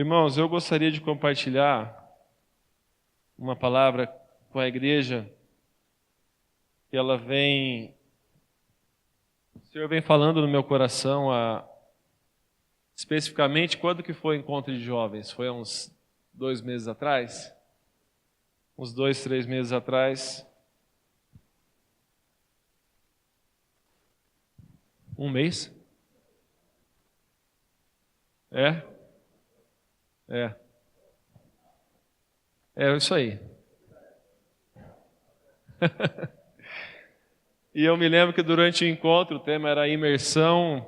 Irmãos, eu gostaria de compartilhar uma palavra com a igreja que ela vem... O Senhor vem falando no meu coração especificamente quando que foi o encontro de jovens? Foi há uns 2 meses atrás? Uns 2, 3 meses atrás? 1 mês? É isso aí. E eu me lembro que durante o encontro, o tema era imersão.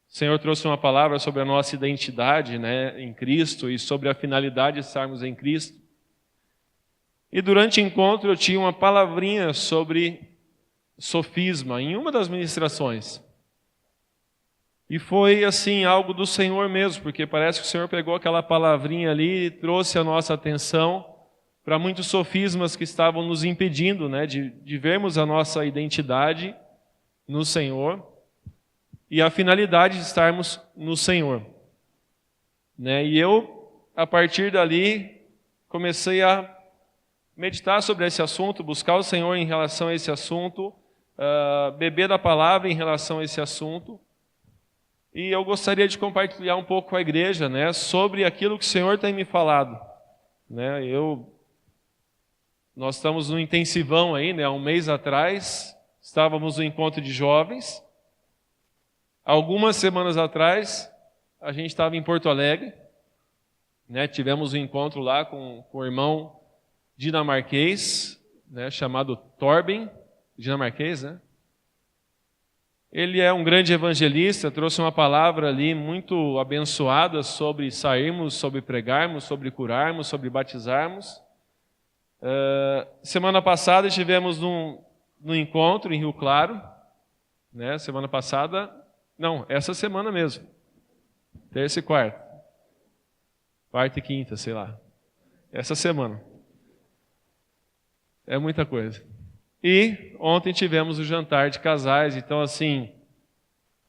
O Senhor trouxe uma palavra sobre a nossa identidade, né, em Cristo e sobre a finalidade de estarmos em Cristo. E durante o encontro eu tinha uma palavrinha sobre sofisma em uma das ministrações. E foi assim, algo do Senhor mesmo, porque parece que o Senhor pegou aquela palavrinha ali e trouxe a nossa atenção para muitos sofismas que estavam nos impedindo, né, de vermos a nossa identidade no Senhor e a finalidade de estarmos no Senhor. Né? E eu, a partir dali, comecei a meditar sobre esse assunto, buscar o Senhor em relação a esse assunto, beber da palavra em relação a esse assunto. E eu gostaria de compartilhar um pouco com a igreja, né, sobre aquilo que o Senhor tem me falado. Né? Nós estamos no intensivão aí, né, há 1 mês atrás, estávamos no encontro de jovens. Algumas semanas atrás, a gente estava em Porto Alegre, né, tivemos um encontro lá com o irmão dinamarquês, né, chamado Torben, dinamarquês, né? Ele é um grande evangelista, trouxe uma palavra ali muito abençoada sobre sairmos, sobre pregarmos, sobre curarmos, sobre batizarmos. Semana passada estivemos num encontro em Rio Claro, né? Essa semana mesmo, terça e quarta e quinta, sei lá, essa semana, é muita coisa. E ontem tivemos o jantar de casais, então assim,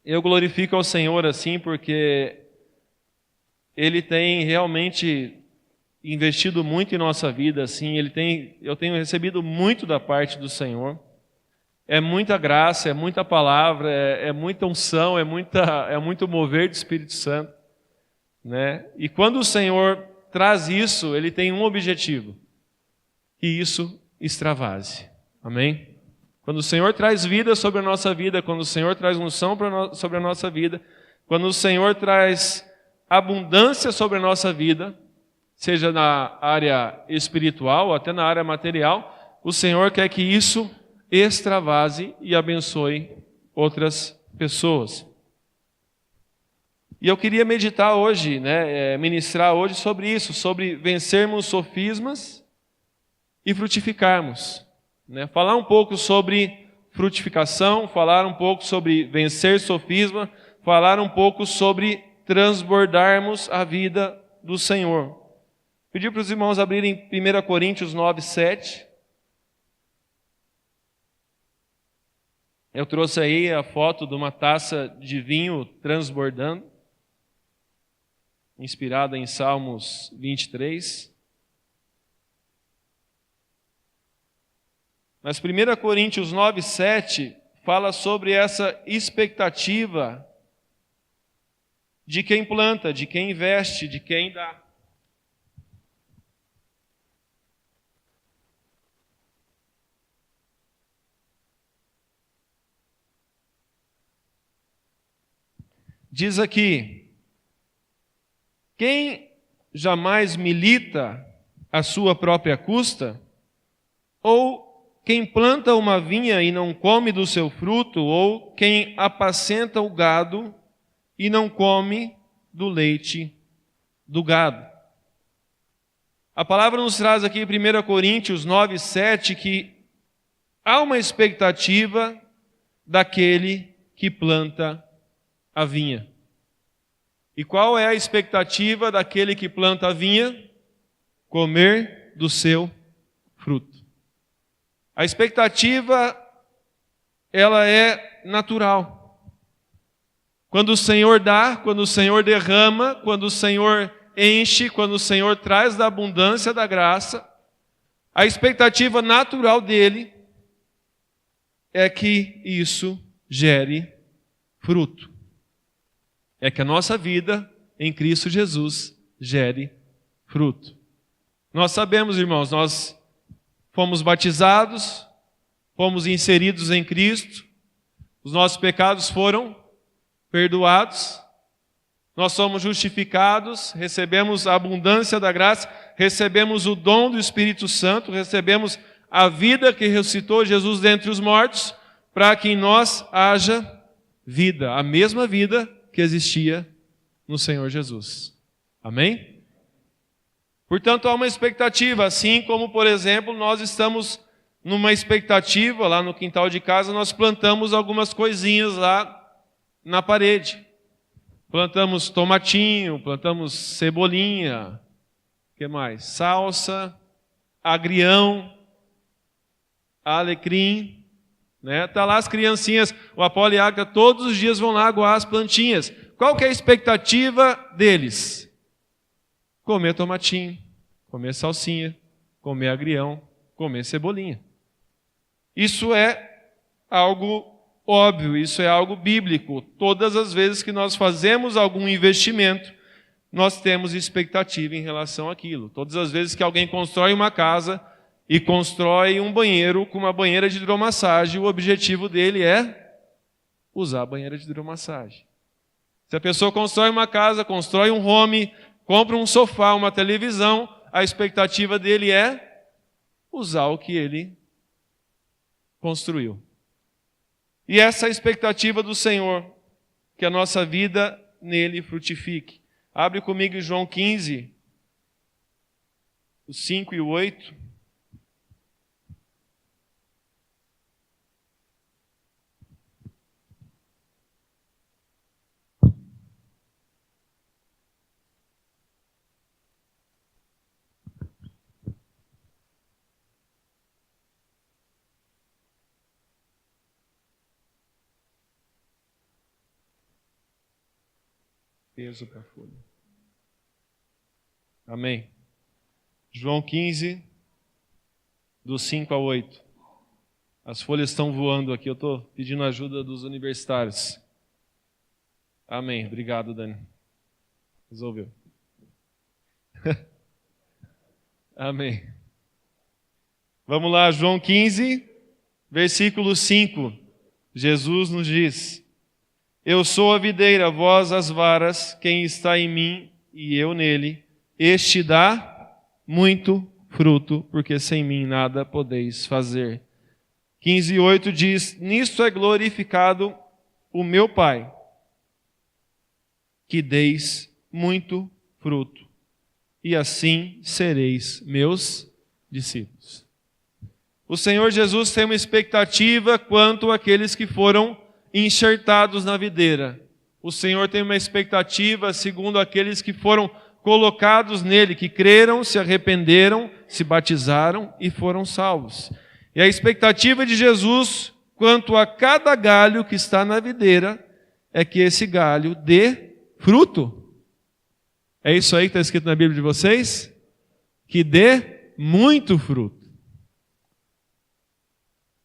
eu glorifico ao Senhor assim, porque Ele tem realmente investido muito em nossa vida, assim, eu tenho recebido muito da parte do Senhor. É muita graça, é muita palavra, é muita unção, é muito mover do Espírito Santo, né? E quando o Senhor traz isso, Ele tem um objetivo, que isso extravase. Amém? Quando o Senhor traz vida sobre a nossa vida, quando o Senhor traz unção sobre a nossa vida, quando o Senhor traz abundância sobre a nossa vida, seja na área espiritual, até na área material, o Senhor quer que isso extravase e abençoe outras pessoas. E eu queria meditar hoje, né, ministrar hoje sobre isso, sobre vencermos sofismas e frutificarmos. Né? Falar um pouco sobre frutificação, falar um pouco sobre vencer sofisma, falar um pouco sobre transbordarmos a vida do Senhor. Pedir para os irmãos abrirem 1 Coríntios 9, 7. Eu trouxe aí a foto de uma taça de vinho transbordando, inspirada em Salmos 23. Mas 1 Coríntios 9, 7 fala sobre essa expectativa de quem planta, de quem investe, de quem dá. Diz aqui: quem jamais milita à sua própria custa, ou quem planta uma vinha e não come do seu fruto, ou quem apacenta o gado e não come do leite do gado. A palavra nos traz aqui em 1 Coríntios 9, 7, que há uma expectativa daquele que planta a vinha. E qual é a expectativa daquele que planta a vinha? Comer do seu fruto. A expectativa, ela é natural. Quando o Senhor dá, quando o Senhor derrama, quando o Senhor enche, quando o Senhor traz da abundância da graça, a expectativa natural dele é que isso gere fruto. É que a nossa vida em Cristo Jesus gere fruto. Nós sabemos, irmãos, nós fomos batizados, fomos inseridos em Cristo, os nossos pecados foram perdoados, nós somos justificados, recebemos a abundância da graça, recebemos o dom do Espírito Santo, recebemos a vida que ressuscitou Jesus dentre os mortos, para que em nós haja vida, a mesma vida que existia no Senhor Jesus. Amém? Portanto, há uma expectativa, assim como, por exemplo, nós estamos numa expectativa, lá no quintal de casa, nós plantamos algumas coisinhas lá na parede. Plantamos tomatinho, plantamos cebolinha, o que mais? Salsa, agrião, alecrim, né? Tá lá as criancinhas, o Apolo e a Ágata, todos os dias vão lá aguar as plantinhas. Qual que é a expectativa deles? Comer tomatinho, comer salsinha, comer agrião, comer cebolinha. Isso é algo óbvio, isso é algo bíblico. Todas as vezes que nós fazemos algum investimento, nós temos expectativa em relação àquilo. Todas as vezes que alguém constrói uma casa e constrói um banheiro com uma banheira de hidromassagem, o objetivo dele é usar a banheira de hidromassagem. Se a pessoa constrói uma casa, constrói um home, compra um sofá, uma televisão, a expectativa dele é usar o que ele construiu. E essa é a expectativa do Senhor, que a nossa vida nele frutifique. Abre comigo em João 15, os 5 e o 8. Peso para a folha. Amém. João 15, do 5 ao 8. As folhas estão voando aqui, eu estou pedindo ajuda dos universitários. Amém. Obrigado, Dani. Resolveu. Amém. Vamos lá, João 15, versículo 5. Jesus nos diz: Eu sou a videira, vós as varas, quem está em mim e eu nele, este dá muito fruto, porque sem mim nada podeis fazer. 15:8 diz: Nisto é glorificado o meu Pai, que deis muito fruto, e assim sereis meus discípulos. O Senhor Jesus tem uma expectativa quanto àqueles que foram enxertados na videira. O Senhor tem uma expectativa segundo aqueles que foram colocados nele, que creram, se arrependeram, se batizaram e foram salvos. E a expectativa de Jesus quanto a cada galho que está na videira é que esse galho dê fruto. É isso aí que está escrito na Bíblia de vocês? Que dê muito fruto.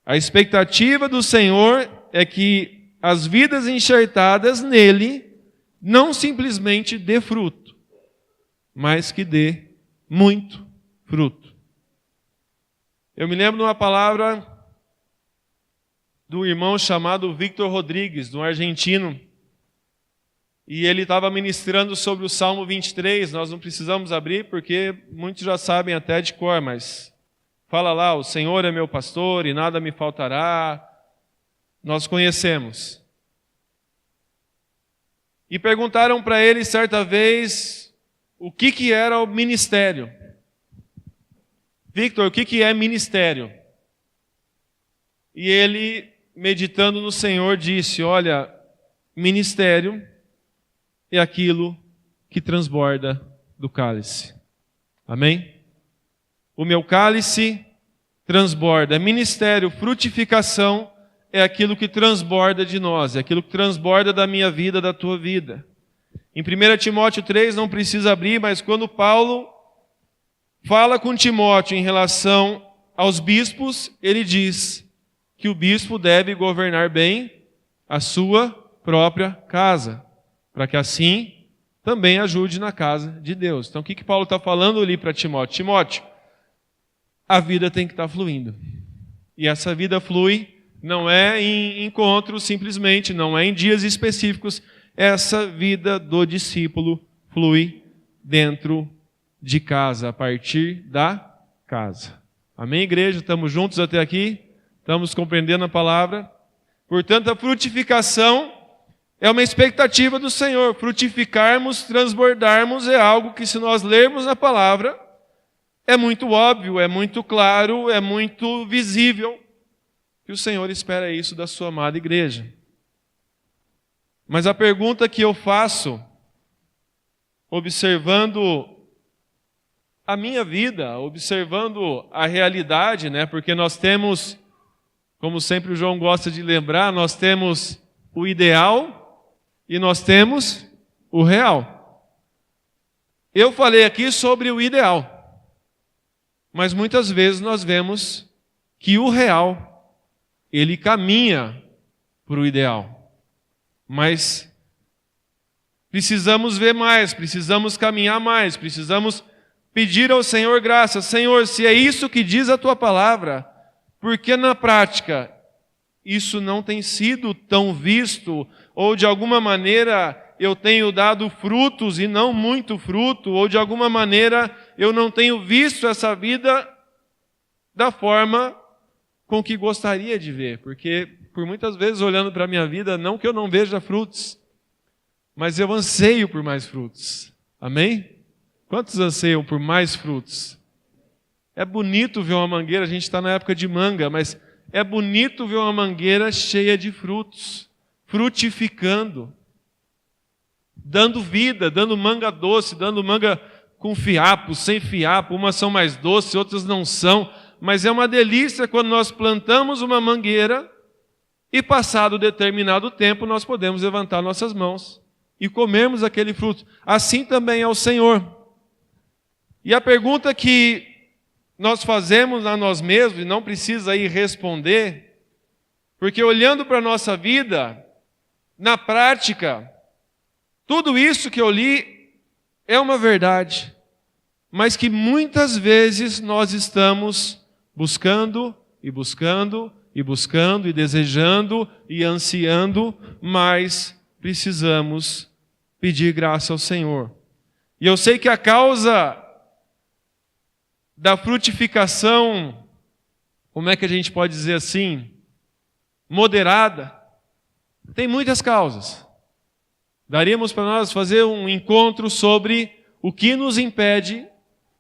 A expectativa do Senhor é que as vidas enxertadas nele não simplesmente dê fruto, mas que dê muito fruto. Eu me lembro de uma palavra do irmão chamado Victor Rodrigues, um argentino, e ele estava ministrando sobre o Salmo 23, nós não precisamos abrir porque muitos já sabem até de cor, mas fala lá: o Senhor é meu pastor e nada me faltará. Nós conhecemos. E perguntaram para ele certa vez o que era o ministério. Victor, o que é ministério? E ele, meditando no Senhor, disse: olha, ministério é aquilo que transborda do cálice. Amém? O meu cálice transborda. Ministério, frutificação, é aquilo que transborda de nós, é aquilo que transborda da minha vida, da tua vida. Em 1 Timóteo 3, não precisa abrir, mas quando Paulo fala com Timóteo em relação aos bispos, ele diz que o bispo deve governar bem a sua própria casa, para que assim também ajude na casa de Deus. Então o que Paulo está falando ali para Timóteo? Timóteo, a vida tem que estar fluindo. E essa vida flui não é em encontros simplesmente, não é em dias específicos. Essa vida do discípulo flui dentro de casa, a partir da casa. Amém, igreja? Estamos juntos até aqui? Estamos compreendendo a palavra? Portanto, a frutificação é uma expectativa do Senhor. Frutificarmos, transbordarmos é algo que, se nós lermos na palavra, é muito óbvio, é muito claro, é muito visível que o Senhor espera isso da sua amada igreja. Mas a pergunta que eu faço, observando a minha vida, observando a realidade, né? Porque nós temos, como sempre o João gosta de lembrar, nós temos o ideal e nós temos o real. Eu falei aqui sobre o ideal, mas muitas vezes nós vemos que o real, ele caminha para o ideal. Mas precisamos ver mais, precisamos caminhar mais, precisamos pedir ao Senhor graça. Senhor, se é isso que diz a Tua palavra, por que na prática isso não tem sido tão visto, ou de alguma maneira eu tenho dado frutos e não muito fruto, ou de alguma maneira eu não tenho visto essa vida da forma com que gostaria de ver? Porque por muitas vezes olhando para a minha vida, não que eu não veja frutos, mas eu anseio por mais frutos. Amém? Quantos anseiam por mais frutos? É bonito ver uma mangueira, a gente está na época de manga, mas é bonito ver uma mangueira cheia de frutos, frutificando, dando vida, dando manga doce, dando manga com fiapo, sem fiapo, umas são mais doces, outras não são, mas é uma delícia quando nós plantamos uma mangueira e passado determinado tempo nós podemos levantar nossas mãos e comermos aquele fruto. Assim também é o Senhor. E a pergunta que nós fazemos a nós mesmos, e não precisa ir responder, porque olhando para a nossa vida, na prática, tudo isso que eu li é uma verdade, mas que muitas vezes nós estamos buscando e buscando e buscando e desejando e ansiando, mas precisamos pedir graça ao Senhor. E eu sei que a causa da frutificação, como é que a gente pode dizer assim, moderada, tem muitas causas. Daríamos para nós fazer um encontro sobre o que nos impede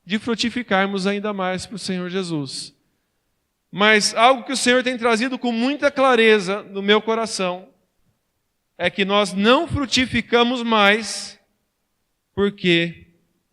de frutificarmos ainda mais para o Senhor Jesus. Mas algo que o Senhor tem trazido com muita clareza no meu coração é que nós não frutificamos mais porque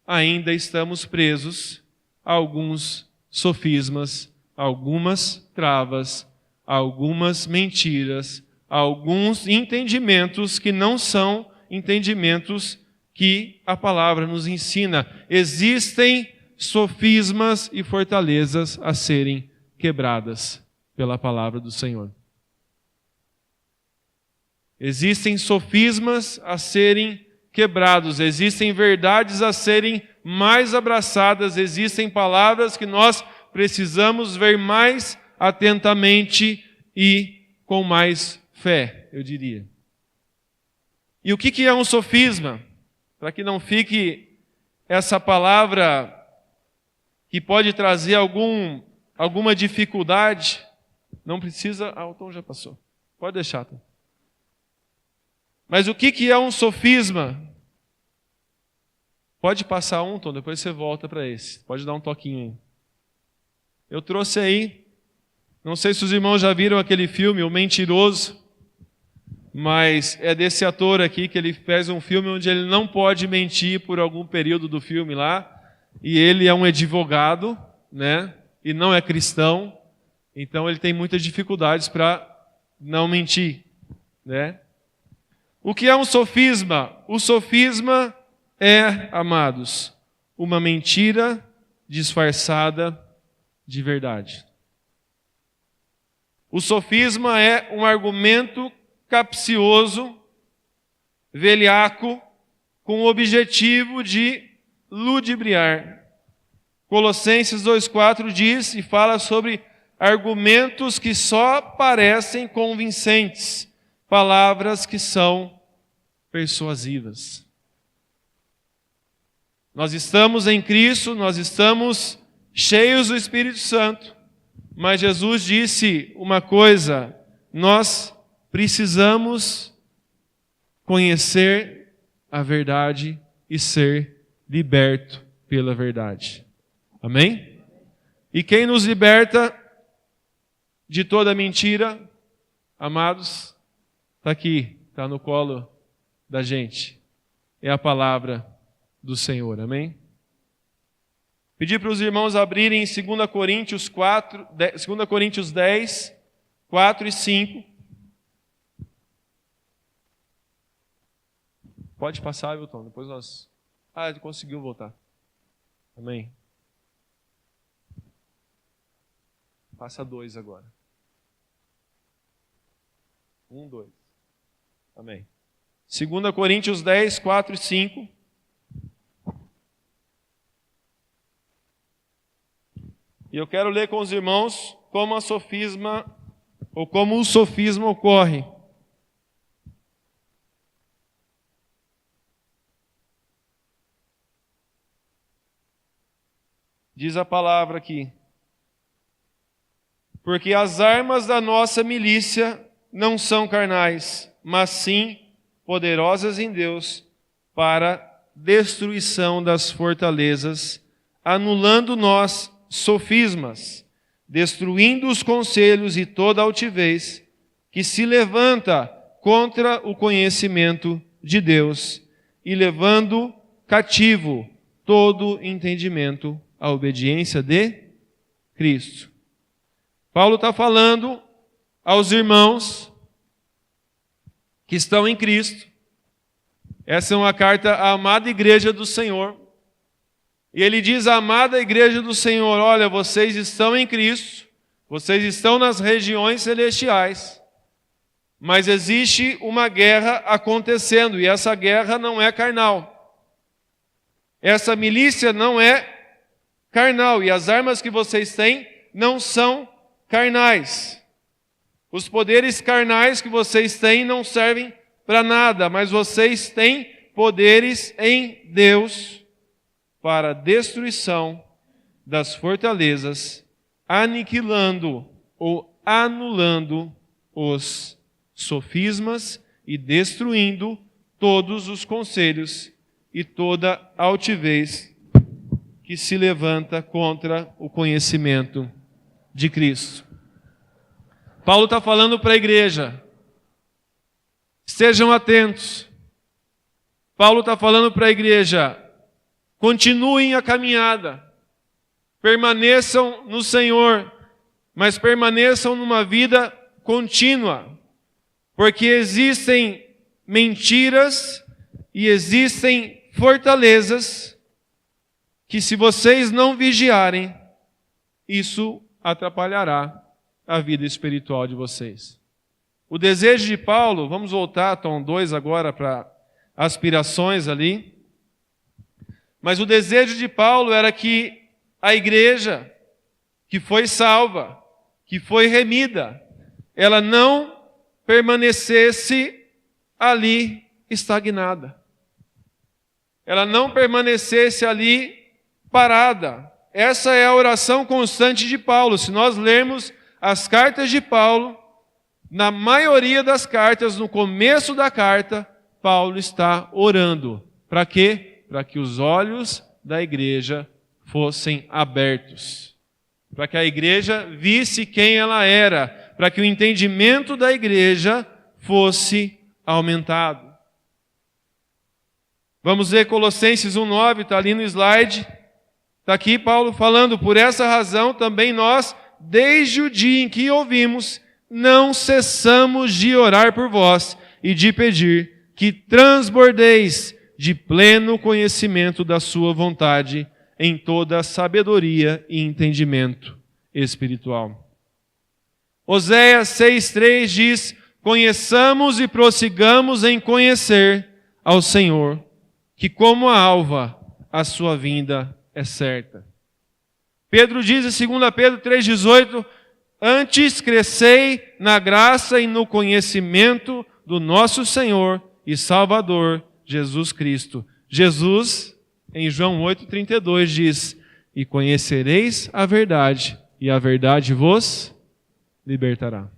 ainda estamos presos a alguns sofismas, a algumas travas, a algumas mentiras, a alguns entendimentos que não são entendimentos que a palavra nos ensina. Existem sofismas e fortalezas a serem quebradas pela palavra do Senhor. Existem sofismas a serem quebrados, existem verdades a serem mais abraçadas, existem palavras que nós precisamos ver mais atentamente e com mais fé, eu diria. E o que é um sofisma? Para que não fique essa palavra que pode trazer alguma dificuldade, não precisa... o Tom já passou. Pode deixar, Tom. Mas o que é um sofisma? Pode passar um, Tom, depois você volta para esse. Pode dar um toquinho aí. Eu trouxe aí, não sei se os irmãos já viram aquele filme, O Mentiroso, mas é desse ator aqui que ele fez um filme onde ele não pode mentir por algum período do filme lá, e ele é um advogado, né? E não é cristão, então ele tem muitas dificuldades para não mentir, né? O que é um sofisma? O sofisma é, amados, uma mentira disfarçada de verdade. O sofisma é um argumento capcioso, velhaco, com o objetivo de ludibriar. Colossenses 2,4 diz e fala sobre argumentos que só parecem convincentes, palavras que são persuasivas. Nós estamos em Cristo, nós estamos cheios do Espírito Santo, mas Jesus disse uma coisa: nós precisamos conhecer a verdade e ser liberto pela verdade. Amém? E quem nos liberta de toda mentira, amados, está aqui, está no colo da gente. É a palavra do Senhor. Amém? Pedir para os irmãos abrirem em 2 Coríntios 10, 4 e 5. Pode passar, Wilton, depois nós... ele conseguiu voltar. Amém. Passa 2 agora. 1, 2. Amém. 2 Coríntios 10, 4 e 5. E eu quero ler com os irmãos como o sofisma ocorre. Diz a palavra aqui: porque as armas da nossa milícia não são carnais, mas sim poderosas em Deus para destruição das fortalezas, anulando nós sofismas, destruindo os conselhos e toda altivez que se levanta contra o conhecimento de Deus e levando cativo todo entendimento à obediência de Cristo. Paulo está falando aos irmãos que estão em Cristo. Essa é uma carta à amada igreja do Senhor. E ele diz à amada igreja do Senhor: olha, vocês estão em Cristo, vocês estão nas regiões celestiais, mas existe uma guerra acontecendo, e essa guerra não é carnal. Essa milícia não é carnal, e as armas que vocês têm não são carnais. Os poderes carnais que vocês têm não servem para nada, mas vocês têm poderes em Deus para a destruição das fortalezas, aniquilando ou anulando os sofismas e destruindo todos os conselhos e toda altivez que se levanta contra o conhecimento de Cristo. Paulo está falando para a igreja: estejam atentos. Paulo está falando para a igreja: continuem a caminhada, permaneçam no Senhor, mas permaneçam numa vida contínua, porque existem mentiras e existem fortalezas que, se vocês não vigiarem, isso atrapalhará a vida espiritual de vocês. O desejo de Paulo, vamos voltar, tom 2 agora para aspirações ali, mas o desejo de Paulo era que a igreja que foi salva, que foi remida, ela não permanecesse ali estagnada. Ela não permanecesse ali parada. Essa é a oração constante de Paulo. Se nós lermos as cartas de Paulo, na maioria das cartas, no começo da carta, Paulo está orando. Para quê? Para que os olhos da igreja fossem abertos. Para que a igreja visse quem ela era. Para que o entendimento da igreja fosse aumentado. Vamos ver Colossenses 1,9, está ali no slide. Está aqui Paulo falando: por essa razão também nós, desde o dia em que ouvimos, não cessamos de orar por vós e de pedir que transbordeis de pleno conhecimento da sua vontade, em toda sabedoria e entendimento espiritual. Oséias 6,3 diz: conheçamos e prossigamos em conhecer ao Senhor, que como a alva a sua vinda é certa. Pedro diz em 2 Pedro 3,18: antes crescei na graça e no conhecimento do nosso Senhor e Salvador Jesus Cristo. Jesus, em João 8,32 diz: e conhecereis a verdade, e a verdade vos libertará.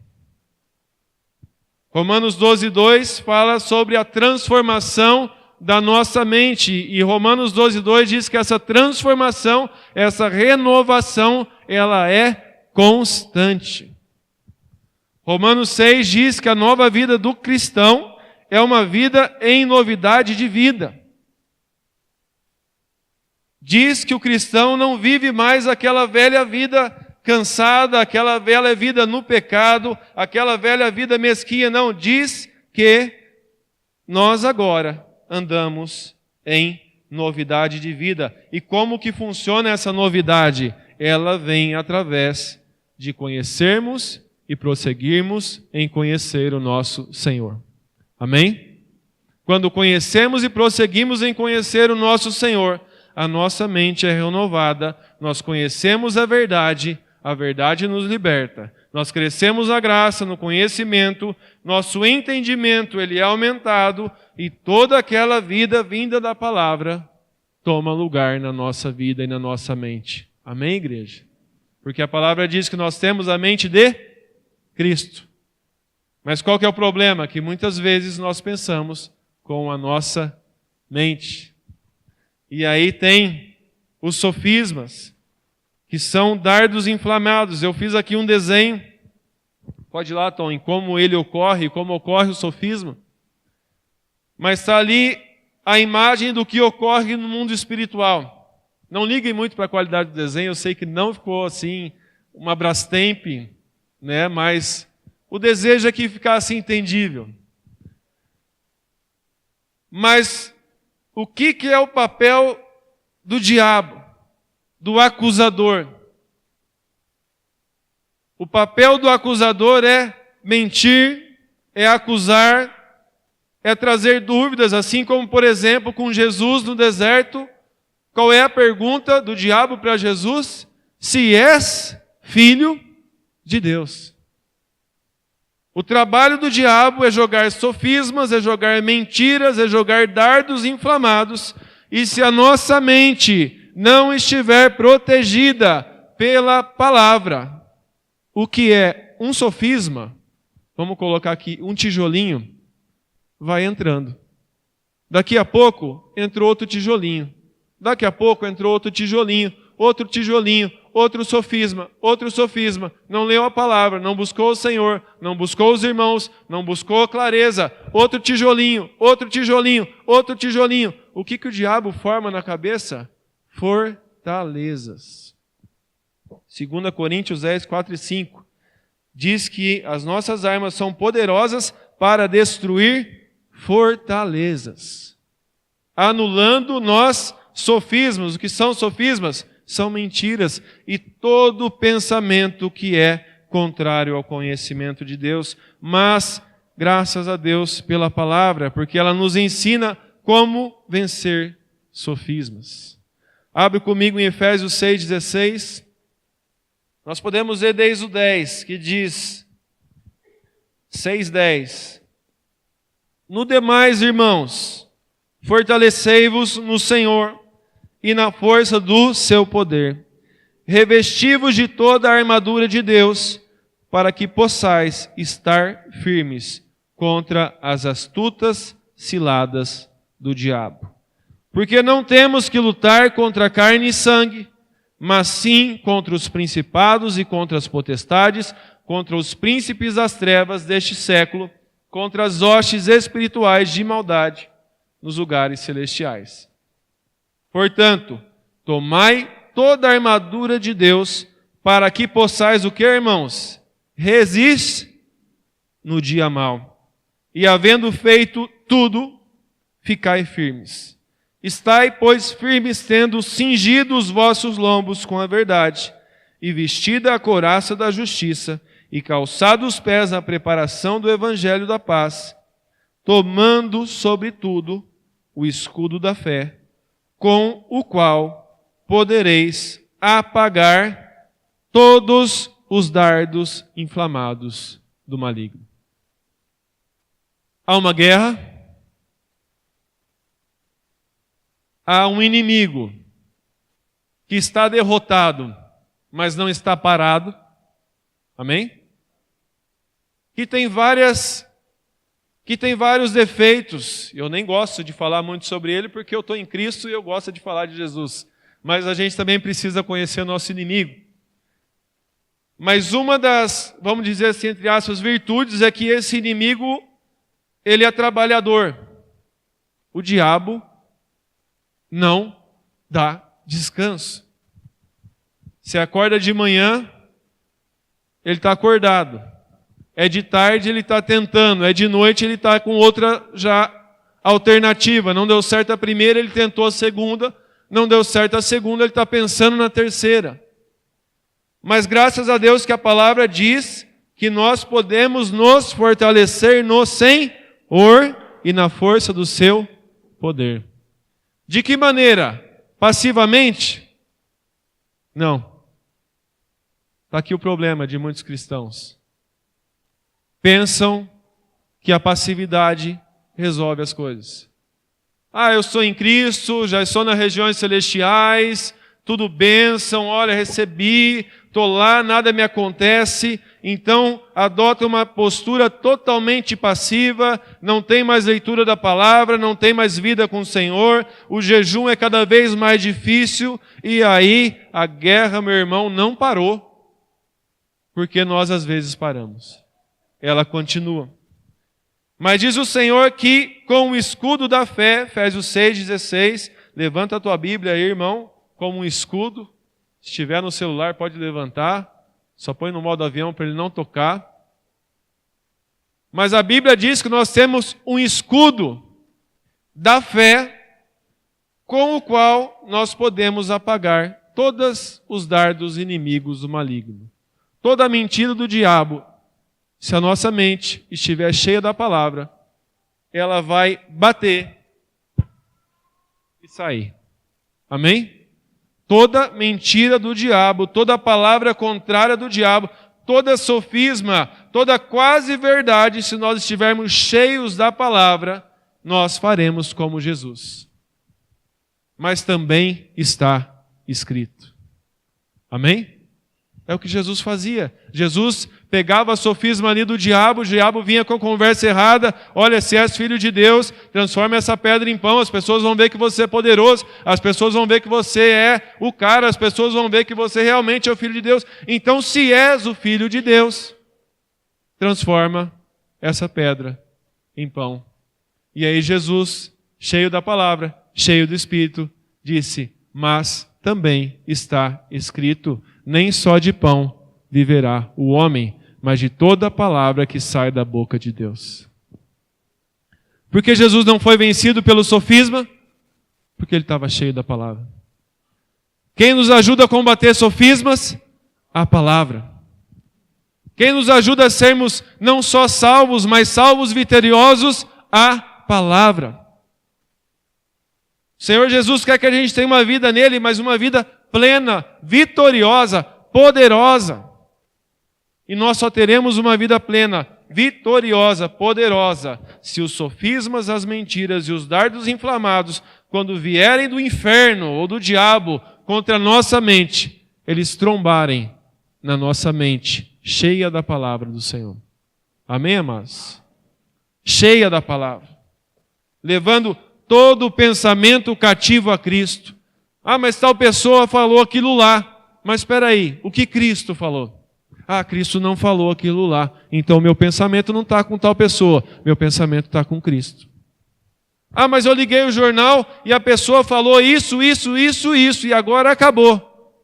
Romanos 12,2 fala sobre a transformação da nossa mente. E Romanos 12,2 diz que essa transformação, essa renovação, ela é constante. Romanos 6 diz que a nova vida do cristão é uma vida em novidade de vida. Diz que o cristão não vive mais aquela velha vida cansada, aquela velha vida no pecado, aquela velha vida mesquinha. Não, diz que nós agora andamos em novidade de vida. E como que funciona essa novidade? Ela vem através de conhecermos e prosseguirmos em conhecer o nosso Senhor. Amém? Quando conhecemos e prosseguimos em conhecer o nosso Senhor, a nossa mente é renovada, nós conhecemos a verdade nos liberta. Nós crescemos na graça, no conhecimento, nosso entendimento ele é aumentado e toda aquela vida vinda da palavra toma lugar na nossa vida e na nossa mente. Amém, igreja? Porque a palavra diz que nós temos a mente de Cristo. Mas qual que é o problema? Que muitas vezes nós pensamos com a nossa mente. E aí tem os sofismas, que são dardos inflamados. Eu fiz aqui um desenho, pode ir lá, Tom, em como ele ocorre, como ocorre o sofisma. Mas está ali a imagem do que ocorre no mundo espiritual. Não liguem muito para a qualidade do desenho, eu sei que não ficou assim, uma Brastemp, né? Mas o desejo é que ficasse entendível. Mas o que é o papel do diabo, do acusador? O papel do acusador é mentir, é acusar, é trazer dúvidas, assim como, por exemplo, com Jesus no deserto. Qual é a pergunta do diabo para Jesus? Se és filho de Deus. O trabalho do diabo é jogar sofismas, é jogar mentiras, é jogar dardos inflamados. E se a nossa mente não estiver protegida pela palavra, o que é um sofisma, vamos colocar aqui um tijolinho, vai entrando. Daqui a pouco entrou outro tijolinho. Daqui a pouco entrou outro tijolinho, outro sofisma. Não leu a palavra, não buscou o Senhor, não buscou os irmãos, não buscou clareza. Outro tijolinho. O que o diabo forma na cabeça? Fortalezas. 2 Coríntios 10, 4 e 5 diz que as nossas armas são poderosas para destruir fortalezas. Anulando nós sofismas. O que são sofismas? São mentiras e todo pensamento que é contrário ao conhecimento de Deus. Mas, graças a Deus pela palavra, porque ela nos ensina como vencer sofismas. Abre comigo em Efésios 6,16. Nós podemos ler desde o 10, que diz, 6,10. No demais, irmãos, fortalecei-vos no Senhor e na força do seu poder. Revesti-vos de toda a armadura de Deus, para que possais estar firmes contra as astutas ciladas do diabo. Porque não temos que lutar contra carne e sangue, mas sim contra os principados e contra as potestades, contra os príncipes das trevas deste século, contra as hostes espirituais de maldade nos lugares celestiais. Portanto, tomai toda a armadura de Deus, para que possais o que, irmãos? Resistir no dia mau. E havendo feito tudo, ficai firmes. Estai, pois, firmes, tendo cingido os vossos lombos com a verdade, e vestida a couraça da justiça, e calçado os pés na preparação do evangelho da paz, tomando, sobretudo, o escudo da fé, com o qual podereis apagar todos os dardos inflamados do maligno. Há uma guerra, há um inimigo que está derrotado, mas não está parado. Amém? Que tem vários defeitos. Eu nem gosto de falar muito sobre ele porque eu estou em Cristo e eu gosto de falar de Jesus. Mas a gente também precisa conhecer o nosso inimigo. Mas uma das, vamos dizer assim, entre aspas, virtudes é que esse inimigo, ele é trabalhador. O diabo não dá descanso. Você acorda de manhã, ele está acordado. É de tarde, ele está tentando. É de noite, ele está com outra já alternativa. Não deu certo a primeira, ele tentou a segunda. Não deu certo a segunda, ele está pensando na terceira. Mas graças a Deus que a palavra diz que nós podemos nos fortalecer no Senhor e na força do seu poder. De que maneira? Passivamente? Não. Está aqui o problema de muitos cristãos. Pensam que a passividade resolve as coisas. Ah, eu sou em Cristo, já estou nas regiões celestiais, tudo bênção, olha, recebi, estou lá, nada me acontece. Então, adota uma postura totalmente passiva, não tem mais leitura da palavra, não tem mais vida com o Senhor, o jejum é cada vez mais difícil, e aí a guerra, meu irmão, não parou, porque nós às vezes paramos. Ela continua. Mas diz o Senhor que com o escudo da fé, Efésios 6,16, levanta a tua Bíblia aí, irmão, como um escudo. Se estiver no celular, pode levantar. Só põe no modo avião para ele não tocar. Mas a Bíblia diz que nós temos um escudo da fé com o qual nós podemos apagar todos os dardos inimigos do maligno. Toda a mentira do diabo. Se a nossa mente estiver cheia da palavra, ela vai bater e sair. Amém? Toda mentira do diabo, toda palavra contrária do diabo, toda sofisma, toda quase verdade, se nós estivermos cheios da palavra, nós faremos como Jesus. Mas também está escrito. Amém? É o que Jesus fazia. Jesus pegava a sofisma ali do diabo, o diabo vinha com a conversa errada. Olha, se és filho de Deus, transforma essa pedra em pão. As pessoas vão ver que você é poderoso. As pessoas vão ver que você é o cara. As pessoas vão ver que você realmente é o filho de Deus. Então, se és o filho de Deus, transforma essa pedra em pão. E aí Jesus, cheio da palavra, cheio do Espírito, disse, mas também está escrito, nem só de pão viverá o homem, mas de toda a palavra que sai da boca de Deus. Por que Jesus não foi vencido pelo sofisma? Porque ele estava cheio da palavra. Quem nos ajuda a combater sofismas? A palavra. Quem nos ajuda a sermos não só salvos, mas salvos vitoriosos? A palavra. O Senhor Jesus quer que a gente tenha uma vida nele, mas uma vida plena, vitoriosa, poderosa. E nós só teremos uma vida plena, vitoriosa, poderosa, se os sofismas, as mentiras e os dardos inflamados, quando vierem do inferno ou do diabo contra a nossa mente, eles trombarem na nossa mente, cheia da palavra do Senhor. Amém, amados? Cheia da palavra. Levando todo o pensamento cativo a Cristo. Ah, mas tal pessoa falou aquilo lá. Mas espera aí, o que Cristo falou? Ah, Cristo não falou aquilo lá. Então meu pensamento não está com tal pessoa. Meu pensamento está com Cristo. Ah, mas eu liguei o jornal e a pessoa falou isso, e agora acabou.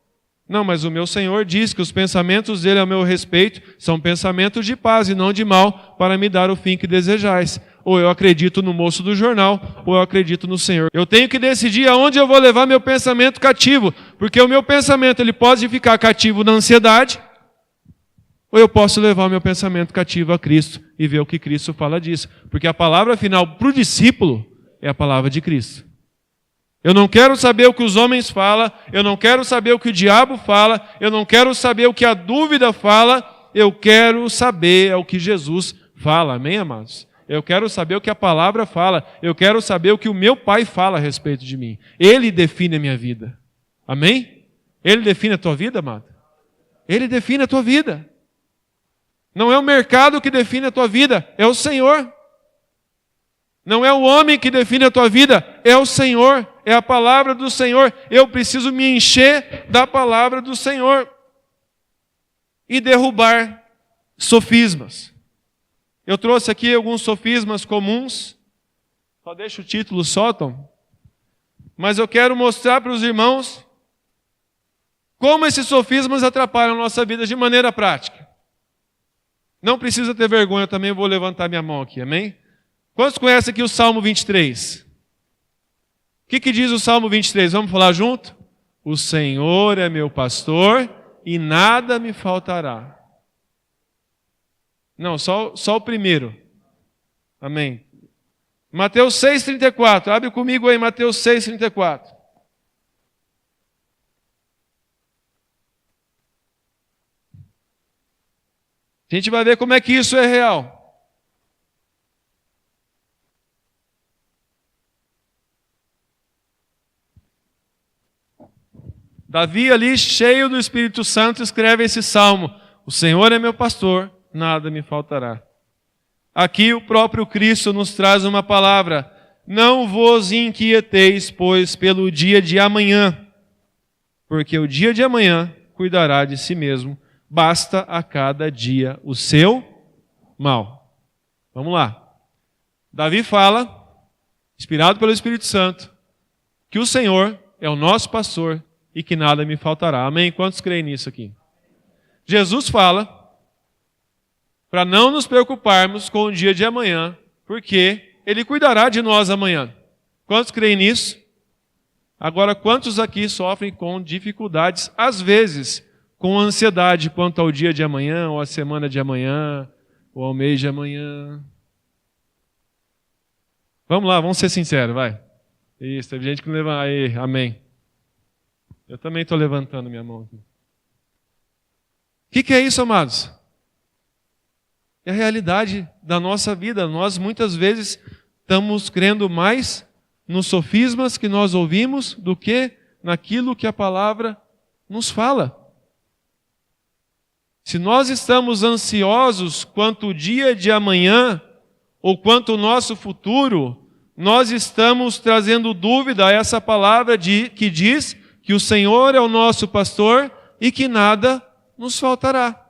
Não, mas o meu Senhor diz que os pensamentos dele a meu respeito são pensamentos de paz e não de mal, para me dar o fim que desejais. Ou eu acredito no moço do jornal, ou eu acredito no Senhor. Eu tenho que decidir aonde eu vou levar meu pensamento cativo, porque o meu pensamento ele pode ficar cativo na ansiedade, ou eu posso levar o meu pensamento cativo a Cristo e ver o que Cristo fala disso. Porque a palavra final para o discípulo é a palavra de Cristo. Eu não quero saber o que os homens falam, eu não quero saber o que o diabo fala, eu não quero saber o que a dúvida fala, eu quero saber o que Jesus fala, amém, amados? Eu quero saber o que a palavra fala, eu quero saber o que o meu Pai fala a respeito de mim. Ele define a minha vida, amém? Ele define a tua vida, amado? Ele define a tua vida. Não é o mercado que define a tua vida, é o Senhor. Não é o homem que define a tua vida, é o Senhor, é a palavra do Senhor. Eu preciso me encher da palavra do Senhor e derrubar sofismas. Eu trouxe aqui alguns sofismas comuns, só deixa o título só, Tom. Mas eu quero mostrar para os irmãos como esses sofismas atrapalham a nossa vida de maneira prática. Não precisa ter vergonha, eu também vou levantar minha mão aqui, amém? Quantos conhecem aqui o Salmo 23? O que diz o Salmo 23? Vamos falar junto? O Senhor é meu pastor e nada me faltará. Não, só o primeiro. Amém. Mateus 6,34. Abre comigo aí, Mateus 6,34. A gente vai ver como é que isso é real. Davi ali, cheio do Espírito Santo, escreve esse salmo. O Senhor é meu pastor, nada me faltará. Aqui o próprio Cristo nos traz uma palavra. Não vos inquieteis, pois, pelo dia de amanhã, porque o dia de amanhã cuidará de si mesmo. Basta a cada dia o seu mal. Vamos lá. Davi fala, inspirado pelo Espírito Santo, que o Senhor é o nosso pastor e que nada me faltará. Amém? Quantos creem nisso aqui? Jesus fala para não nos preocuparmos com o dia de amanhã, porque Ele cuidará de nós amanhã. Quantos creem nisso? Agora, quantos aqui sofrem com dificuldades, às vezes, com ansiedade quanto ao dia de amanhã, ou à semana de amanhã, ou ao mês de amanhã? Vamos lá, vamos ser sinceros, vai. Isso, teve gente que não levanta. Aí, amém. Eu também estou levantando minha mão aqui. O que é isso, amados? É a realidade da nossa vida. Nós, muitas vezes, estamos crendo mais nos sofismas que nós ouvimos do que naquilo que a palavra nos fala. Se nós estamos ansiosos quanto o dia de amanhã, ou quanto o nosso futuro, nós estamos trazendo dúvida a essa palavra que diz que o Senhor é o nosso pastor e que nada nos faltará.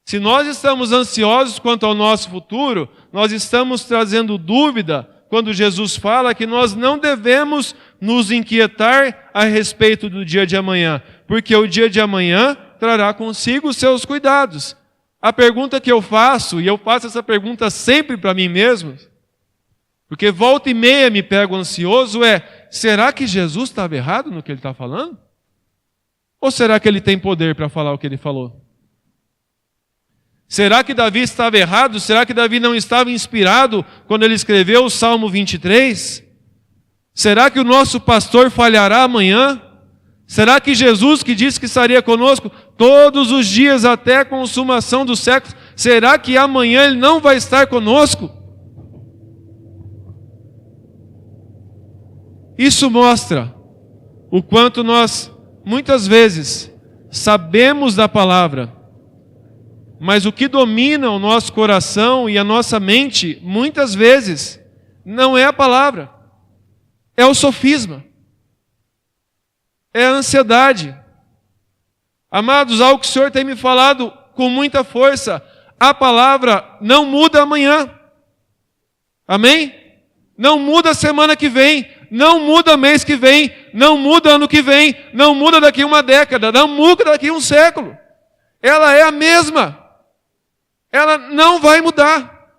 Se nós estamos ansiosos quanto ao nosso futuro, nós estamos trazendo dúvida quando Jesus fala que nós não devemos nos inquietar a respeito do dia de amanhã, porque o dia de amanhã trará consigo os seus cuidados. A pergunta que eu faço, e eu faço essa pergunta sempre para mim mesmo, porque volta e meia me pego ansioso, será que Jesus estava errado no que ele está falando? Ou será que ele tem poder para falar o que ele falou? Será que Davi estava errado? Será que Davi não estava inspirado quando ele escreveu o Salmo 23? Será que o nosso pastor falhará amanhã? Será que Jesus, que disse que estaria conosco todos os dias até a consumação dos séculos, será que amanhã ele não vai estar conosco? Isso mostra o quanto nós, muitas vezes, sabemos da palavra, mas o que domina o nosso coração e a nossa mente, muitas vezes, não é a palavra, é o sofisma, é a ansiedade. Amados, algo que o Senhor tem me falado com muita força, a palavra não muda amanhã, amém? Não muda semana que vem, não muda mês que vem, não muda ano que vem, não muda daqui uma década, não muda daqui um século. Ela é a mesma. Ela não vai mudar.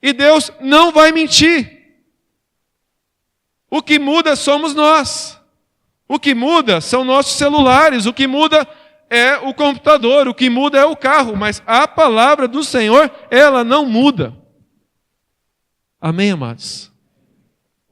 E Deus não vai mentir. O que muda somos nós. O que muda são nossos celulares. O que muda é o computador. O que muda é o carro. Mas a palavra do Senhor, ela não muda. Amém, amados?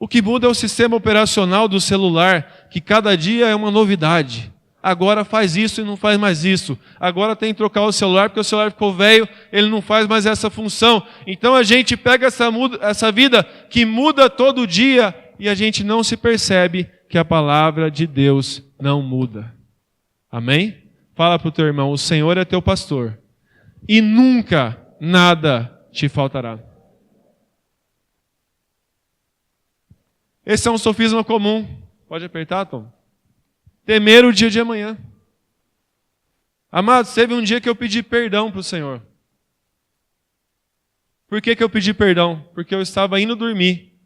O que muda é o sistema operacional do celular, que cada dia é uma novidade. Agora faz isso e não faz mais isso. Agora tem que trocar o celular, porque o celular ficou velho, ele não faz mais essa função. Então a gente pega essa vida que muda todo dia e a gente não se percebe que a palavra de Deus não muda. Amém? Fala para o teu irmão, o Senhor é teu pastor e nunca nada te faltará. Esse é um sofisma comum. Pode apertar, Tom? Temer o dia de amanhã. Amados, teve um dia que eu pedi perdão para o Senhor. Por que eu pedi perdão? Porque eu estava indo dormir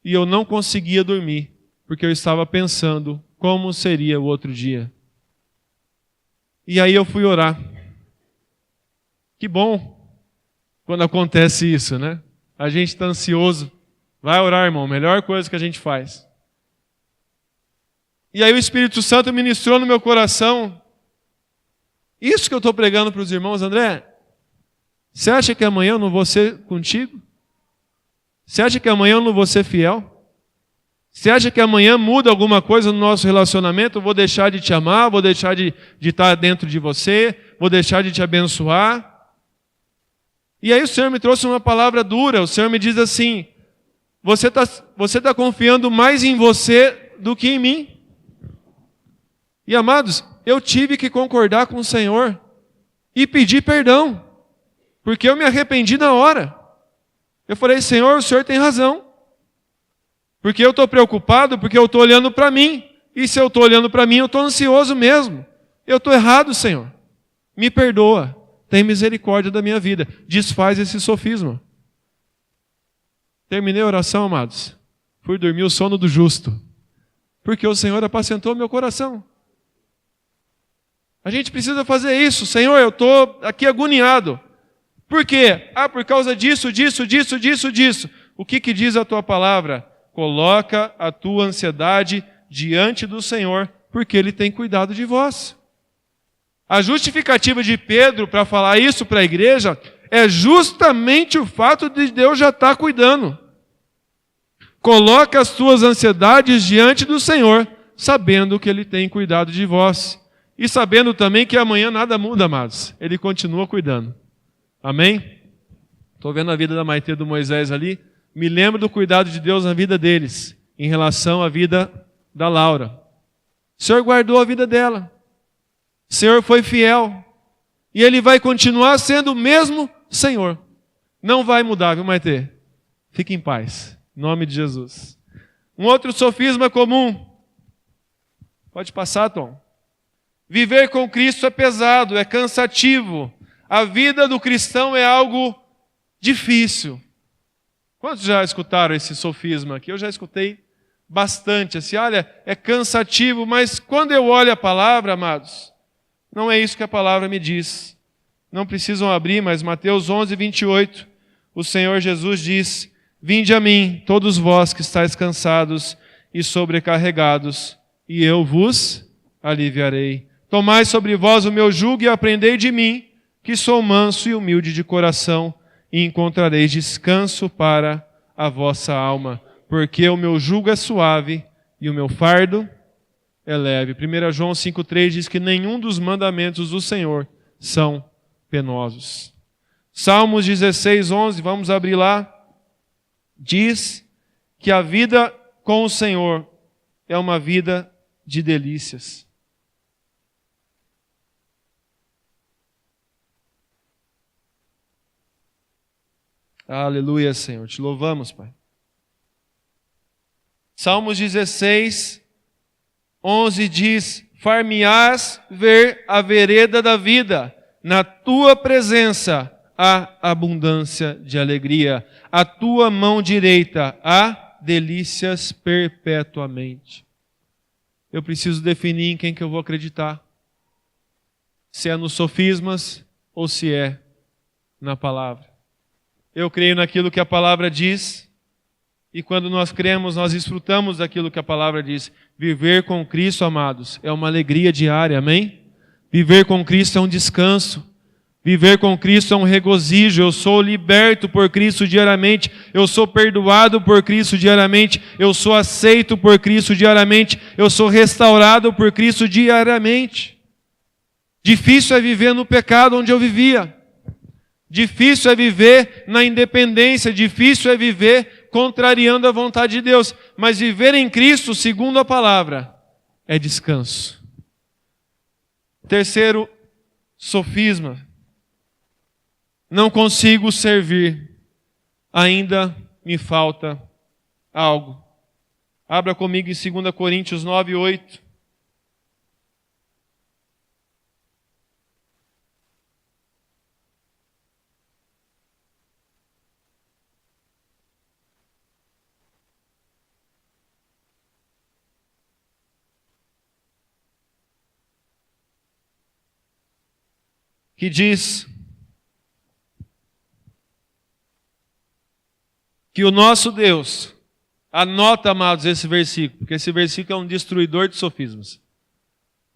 e eu não conseguia dormir, porque eu estava pensando como seria o outro dia. E aí eu fui orar. Que bom quando acontece isso, né? A gente está ansioso. Vai orar, irmão, melhor coisa que a gente faz. E aí o Espírito Santo ministrou no meu coração. Isso que eu estou pregando para os irmãos, André, você acha que amanhã eu não vou ser contigo? Você acha que amanhã eu não vou ser fiel? Você acha que amanhã muda alguma coisa no nosso relacionamento? Eu vou deixar de te amar, vou deixar de estar dentro de você, vou deixar de te abençoar? E aí o Senhor me trouxe uma palavra dura. O Senhor me diz assim: você tá confiando mais em você do que em mim. E amados, eu tive que concordar com o Senhor e pedir perdão, porque eu me arrependi na hora. Eu falei: Senhor, o Senhor tem razão. Porque eu estou preocupado, porque eu estou olhando para mim. E se eu estou olhando para mim, eu estou ansioso mesmo. Eu estou errado, Senhor. Me perdoa. Tem misericórdia da minha vida. Desfaz esse sofisma. Terminei a oração, amados. Fui dormir o sono do justo. Porque o Senhor apacentou meu coração. A gente precisa fazer isso. Senhor, eu estou aqui agoniado. Por quê? Por causa disso. O que diz a tua palavra? Coloca a tua ansiedade diante do Senhor, porque Ele tem cuidado de vós. A justificativa de Pedro para falar isso para a igreja é justamente o fato de Deus já estar cuidando. Coloca as tuas ansiedades diante do Senhor, sabendo que Ele tem cuidado de vós. E sabendo também que amanhã nada muda, amados. Ele continua cuidando. Amém? Estou vendo a vida da Maitê e do Moisés ali. Me lembro do cuidado de Deus na vida deles, em relação à vida da Laura. O Senhor guardou a vida dela. O Senhor foi fiel. E Ele vai continuar sendo o mesmo Senhor. Não vai mudar, viu, Maitê? Fique em paz. Em nome de Jesus. Um outro sofisma comum. Pode passar, Tom. Viver com Cristo é pesado, é cansativo. A vida do cristão é algo difícil. Quantos já escutaram esse sofisma aqui? Eu já escutei bastante. Assim, olha, é cansativo, mas quando eu olho a palavra, amados, não é isso que a palavra me diz. Não precisam abrir, mas Mateus 11, 28, o Senhor Jesus diz: Vinde a mim, todos vós que estáis cansados e sobrecarregados, e eu vos aliviarei. Tomai sobre vós o meu jugo e aprendei de mim, que sou manso e humilde de coração, e encontrareis descanso para a vossa alma, porque o meu jugo é suave e o meu fardo é leve. 1 João 5,3 diz que nenhum dos mandamentos do Senhor são penosos. Salmos 16:11, vamos abrir lá, diz que a vida com o Senhor é uma vida de delícias. Aleluia, Senhor. Te louvamos, Pai. Salmos 16:11 diz: Far-me-ás ver a vereda da vida, na tua presença há abundância de alegria, a tua mão direita há delícias perpetuamente. Eu preciso definir em quem que eu vou acreditar. Se é nos sofismas ou se é na palavra. Eu creio naquilo que a palavra diz, e quando nós cremos, nós desfrutamos daquilo que a palavra diz. Viver com Cristo, amados, é uma alegria diária, amém? Viver com Cristo é um descanso. Viver com Cristo é um regozijo. Eu sou liberto por Cristo diariamente. Eu sou perdoado por Cristo diariamente. Eu sou aceito por Cristo diariamente. Eu sou restaurado por Cristo diariamente. Difícil é viver no pecado onde eu vivia. Difícil é viver na independência. Difícil é viver contrariando a vontade de Deus. Mas viver em Cristo, segundo a palavra, é descanso. Terceiro sofisma. Não consigo servir, ainda me falta algo. Abra comigo em 2 Coríntios 9, 8. Que diz que o nosso Deus, anota, amados, esse versículo, porque esse versículo é um destruidor de sofismas.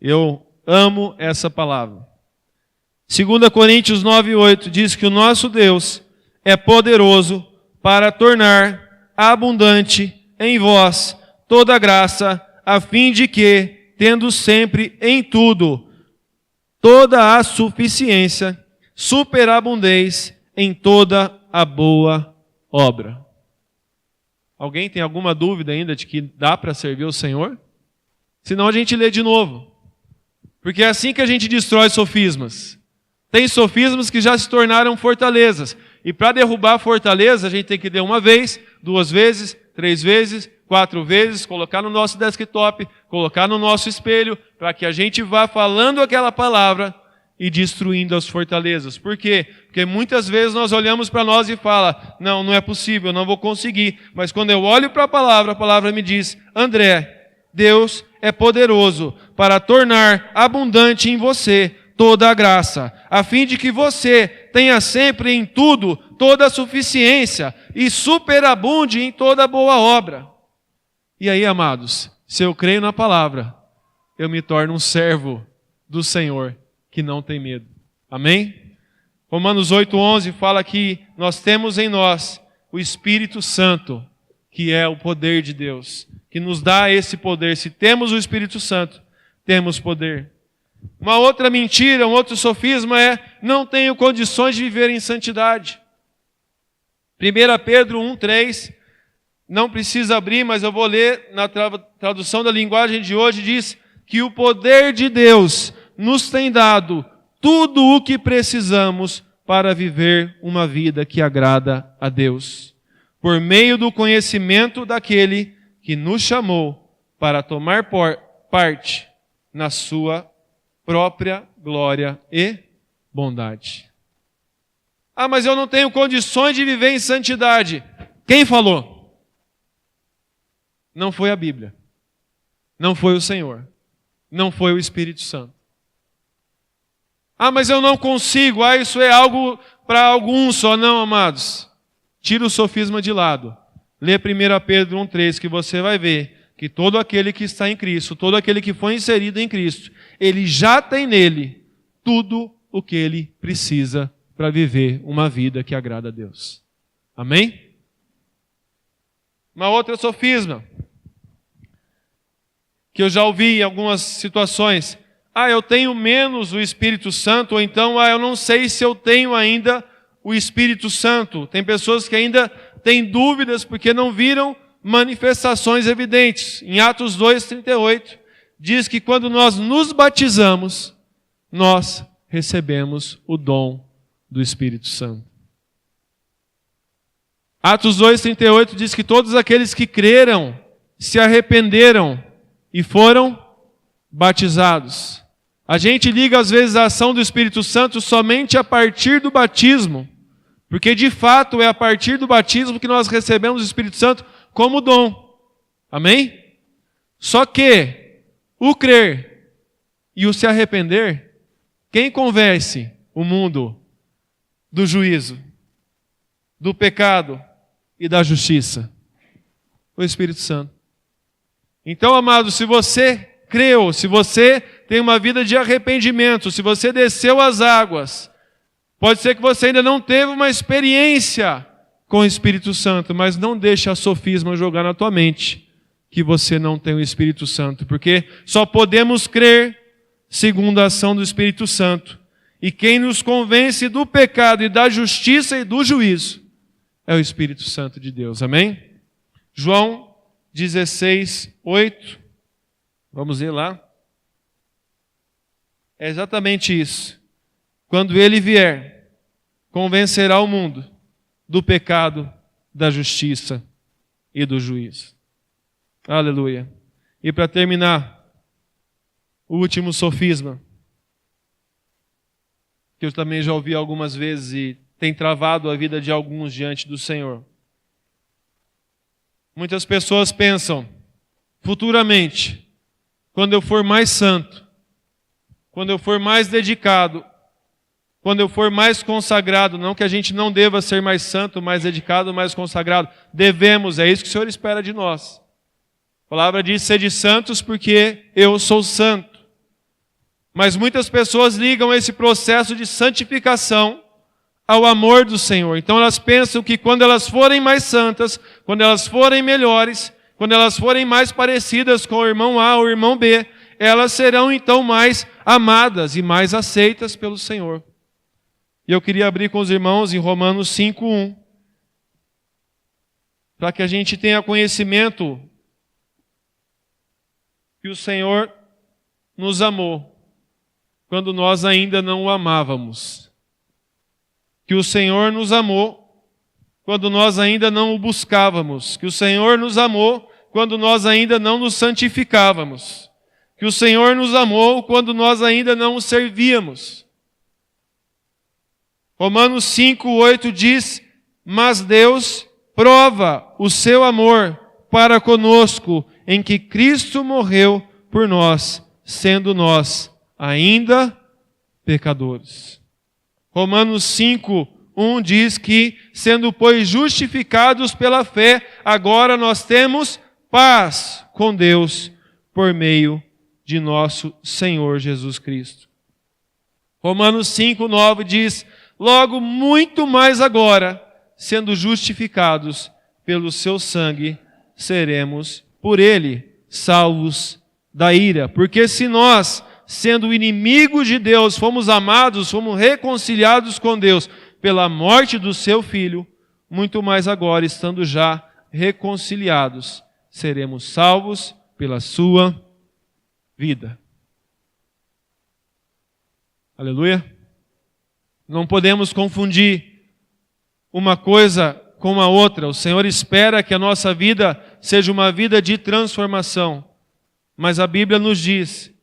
Eu amo essa palavra. 2 Coríntios 9, 8 diz que o nosso Deus é poderoso para tornar abundante em vós toda a graça, a fim de que, tendo sempre em tudo toda a suficiência, superabundeis em toda a boa obra. Alguém tem alguma dúvida ainda de que dá para servir o Senhor? Senão a gente lê de novo. Porque é assim que a gente destrói sofismas. Tem sofismas que já se tornaram fortalezas. E para derrubar a fortaleza, a gente tem que ler uma vez, 2 vezes, 3 vezes, 4 vezes, colocar no nosso desktop, colocar no nosso espelho, para que a gente vá falando aquela palavra e destruindo as fortalezas. Por quê? Porque muitas vezes nós olhamos para nós e fala, não é possível, eu não vou conseguir. Mas quando eu olho para a palavra me diz, André, Deus é poderoso para tornar abundante em você toda a graça, a fim de que você tenha sempre em tudo toda a suficiência e superabunde em toda boa obra. E aí, amados, se eu creio na palavra, eu me torno um servo do Senhor que não tem medo. Amém? Romanos 8:11 fala que nós temos em nós o Espírito Santo, que é o poder de Deus, que nos dá esse poder. Se temos o Espírito Santo, temos poder. Uma outra mentira, um outro sofisma é, não tenho condições de viver em santidade. 1 Pedro 1:3, não precisa abrir, mas eu vou ler na tradução da linguagem de hoje, diz que o poder de Deus nos tem dado tudo o que precisamos para viver uma vida que agrada a Deus, por meio do conhecimento daquele que nos chamou para tomar parte na sua própria glória e bondade. Ah, mas eu não tenho condições de viver em santidade. Quem falou? Não foi a Bíblia. Não foi o Senhor. Não foi o Espírito Santo. Ah, mas eu não consigo. Ah, isso é algo para alguns só. Não, amados. Tira o sofisma de lado. Lê 1 Pedro 1:3 que você vai ver que todo aquele que está em Cristo, todo aquele que foi inserido em Cristo, ele já tem nele tudo o que ele precisa para viver uma vida que agrada a Deus. Amém? Uma outra sofisma que eu já ouvi em algumas situações. Ah, eu tenho menos o Espírito Santo, ou então, eu não sei se eu tenho ainda o Espírito Santo. Tem pessoas que ainda têm dúvidas porque não viram manifestações evidentes. Em Atos 2:38, diz que quando nós nos batizamos, nós recebemos o dom do Espírito Santo. Atos 2:38 diz que todos aqueles que creram, se arrependeram e foram batizados. A gente liga às vezes a ação do Espírito Santo somente a partir do batismo, porque de fato é a partir do batismo que nós recebemos o Espírito Santo como dom. Amém? Só que o crer e o se arrepender, quem convence o mundo do juízo, do pecado e da justiça? O Espírito Santo. Então, amado, se você creu, se você tem uma vida de arrependimento, se você desceu as águas, pode ser que você ainda não teve uma experiência com o Espírito Santo, mas não deixe a sofisma jogar na tua mente que você não tem o Espírito Santo, porque só podemos crer segundo a ação do Espírito Santo. E quem nos convence do pecado e da justiça e do juízo é o Espírito Santo de Deus. Amém? João 16, 8. Vamos ler lá. É exatamente isso. Quando ele vier, convencerá o mundo do pecado, da justiça e do juízo. Aleluia. E para terminar, o último sofisma, que eu também já ouvi algumas vezes e tem travado a vida de alguns diante do Senhor. Muitas pessoas pensam, futuramente, quando eu for mais santo, quando eu for mais dedicado, quando eu for mais consagrado, não que a gente não deva ser mais santo, mais dedicado, mais consagrado, devemos, é isso que o Senhor espera de nós. A palavra diz, sede santos porque eu sou santo. Mas muitas pessoas ligam esse processo de santificação ao amor do Senhor. Então elas pensam que quando elas forem mais santas, quando elas forem melhores, quando elas forem mais parecidas com o irmão A ou o irmão B, elas serão então mais amadas e mais aceitas pelo Senhor. E eu queria abrir com os irmãos em Romanos 5:1, para que a gente tenha conhecimento que o Senhor nos amou quando nós ainda não o amávamos. Que o Senhor nos amou quando nós ainda não o buscávamos. Que o Senhor nos amou quando nós ainda não nos santificávamos. Que o Senhor nos amou quando nós ainda não o servíamos. Romanos 5:8 diz, mas Deus prova o seu amor para conosco em que Cristo morreu por nós, sendo nós ainda pecadores. Romanos 5:1 diz que, sendo pois justificados pela fé, agora nós temos paz com Deus por meio de nosso Senhor Jesus Cristo. Romanos 5:9 diz, logo muito mais agora, sendo justificados pelo seu sangue, seremos por ele salvos da ira. Porque se nós, sendo inimigos de Deus, fomos amados, fomos reconciliados com Deus pela morte do seu Filho, muito mais agora, estando já reconciliados, seremos salvos pela sua vida. Aleluia. Não podemos confundir uma coisa com a outra. O Senhor espera que a nossa vida seja uma vida de transformação. Mas a Bíblia nos diz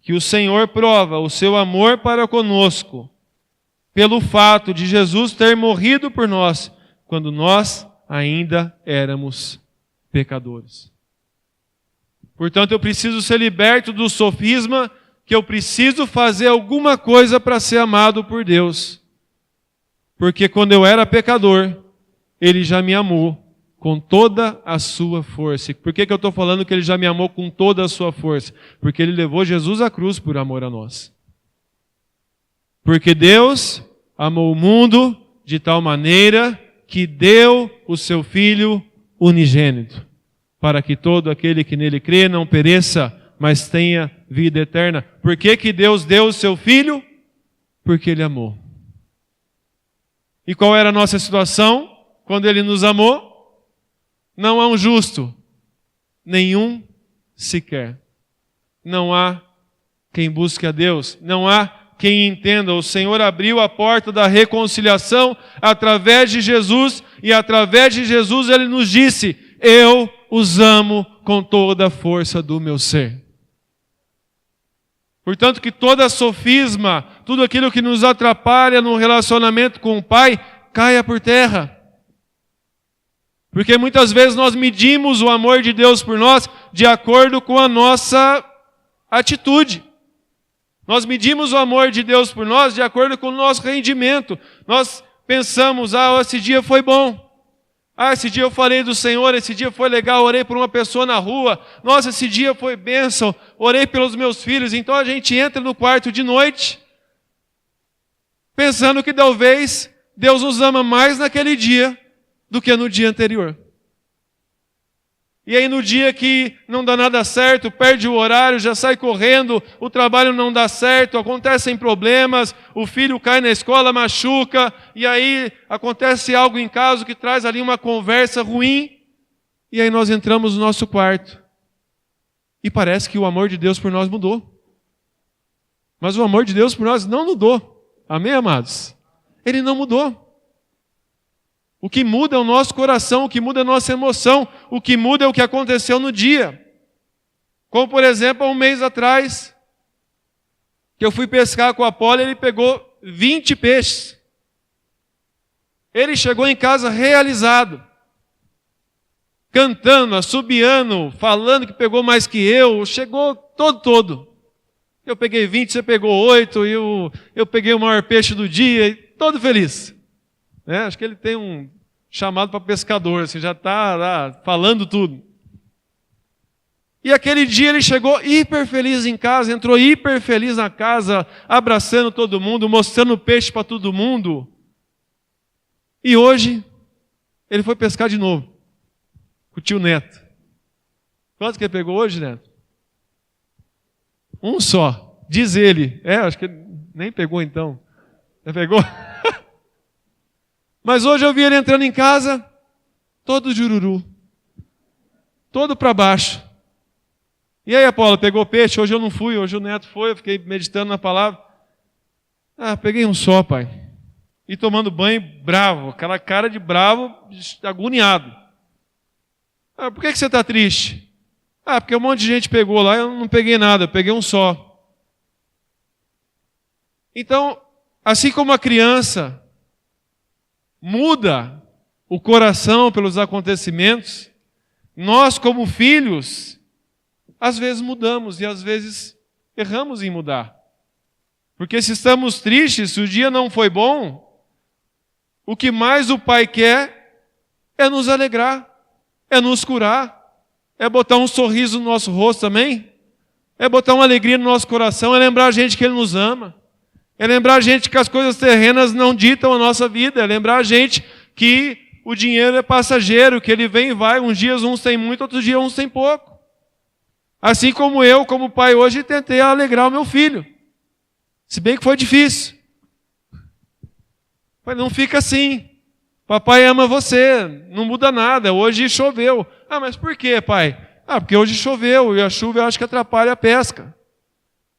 que o Senhor prova o seu amor para conosco pelo fato de Jesus ter morrido por nós quando nós ainda éramos pecadores. Portanto, eu preciso ser liberto do sofisma que eu preciso fazer alguma coisa para ser amado por Deus. Porque quando eu era pecador, Ele já me amou com toda a sua força. Por que eu estou falando que Ele já me amou com toda a sua força? Porque Ele levou Jesus à cruz por amor a nós. Porque Deus amou o mundo de tal maneira que deu o seu Filho unigênito, para que todo aquele que nele crê não pereça, mas tenha vida eterna. Por que Deus deu o seu Filho? Porque Ele amou. E qual era a nossa situação quando Ele nos amou? Não há um justo, nenhum sequer. Não há quem busque a Deus, não há quem entenda. O Senhor abriu a porta da reconciliação através de Jesus, e através de Jesus Ele nos disse, eu os amo com toda a força do meu ser. Portanto, que toda sofisma, tudo aquilo que nos atrapalha no relacionamento com o Pai, caia por terra. Porque muitas vezes nós medimos o amor de Deus por nós de acordo com a nossa atitude. Nós medimos o amor de Deus por nós de acordo com o nosso rendimento. Nós pensamos, esse dia foi bom. Esse dia eu falei do Senhor, esse dia foi legal, orei por uma pessoa na rua. Nossa, esse dia foi bênção, orei pelos meus filhos. Então a gente entra no quarto de noite, pensando que talvez Deus nos ama mais naquele dia do que no dia anterior. E aí no dia que não dá nada certo, perde o horário, já sai correndo, o trabalho não dá certo, acontecem problemas, o filho cai na escola, machuca, e aí acontece algo em casa que traz ali uma conversa ruim, e aí nós entramos no nosso quarto. E parece que o amor de Deus por nós mudou. Mas o amor de Deus por nós não mudou. Amém, amados? Ele não mudou. O que muda é o nosso coração, o que muda é a nossa emoção, o que muda é o que aconteceu no dia. Como, por exemplo, há um mês atrás, que eu fui pescar com a Apolo, ele pegou 20 peixes. Ele chegou em casa realizado, cantando, assobiando, falando que pegou mais que eu, chegou todo. Eu peguei 20, você pegou 8, eu peguei o maior peixe do dia, todo feliz. Acho que ele tem um chamado para pescador, assim, já está lá falando tudo. E aquele dia ele chegou hiper feliz em casa, entrou hiper feliz na casa, abraçando todo mundo, mostrando peixe para todo mundo. E hoje ele foi pescar de novo, com o tio Neto. Quantos que ele pegou hoje, Neto? Um só, diz ele. Acho que ele nem pegou então. Já pegou? Mas hoje eu vi ele entrando em casa, todo jururu, todo para baixo. E aí, Apolo, pegou peixe? Hoje eu não fui, hoje o Neto foi, eu fiquei meditando na palavra. Peguei um só, pai. E tomando banho bravo, aquela cara de bravo, agoniado. Por que você está triste? Porque um monte de gente pegou lá, eu não peguei nada, eu peguei um só. Então, assim como a criança muda o coração pelos acontecimentos, nós como filhos, às vezes mudamos e às vezes erramos em mudar. Porque se estamos tristes, se o dia não foi bom, o que mais o Pai quer é nos alegrar, é nos curar, é botar um sorriso no nosso rosto também, é botar uma alegria no nosso coração, é lembrar a gente que Ele nos ama. É lembrar a gente que as coisas terrenas não ditam a nossa vida. É lembrar a gente que o dinheiro é passageiro, que ele vem e vai. Uns dias uns têm muito, outros dias uns têm pouco. Assim como eu, como pai hoje, tentei alegrar o meu filho. Se bem que foi difícil. Mas não fica assim. Papai ama você, não muda nada. Hoje choveu. Mas por quê, pai? Porque hoje choveu e a chuva eu acho que atrapalha a pesca.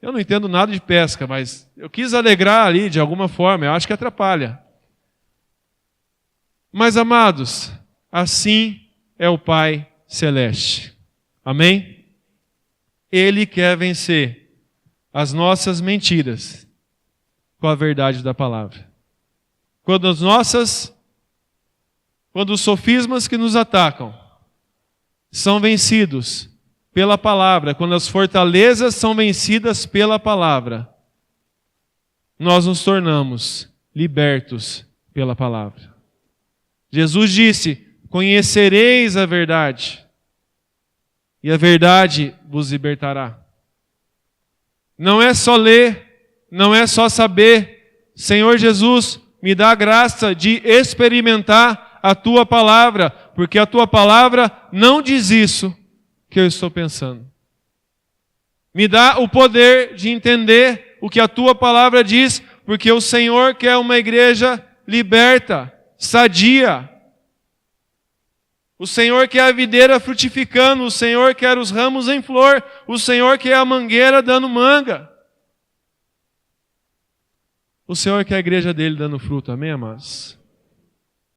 Eu não entendo nada de pesca, mas eu quis alegrar ali de alguma forma, eu acho que atrapalha. Mas, amados, assim é o Pai Celeste. Amém? Ele quer vencer as nossas mentiras com a verdade da palavra. Quando os sofismas que nos atacam são vencidos pela palavra, quando as fortalezas são vencidas pela palavra, nós nos tornamos libertos pela palavra. Jesus disse: conhecereis a verdade, e a verdade vos libertará. Não é só ler, não é só saber. Senhor Jesus, me dá a graça de experimentar a Tua palavra, porque a Tua palavra não diz isso que eu estou pensando. Me dá o poder de entender o que a Tua palavra diz, porque o Senhor quer uma igreja liberta, sadia. O Senhor quer a videira frutificando, o Senhor quer os ramos em flor, o Senhor quer a mangueira dando manga. O Senhor quer a igreja dele dando fruto, amém, amados?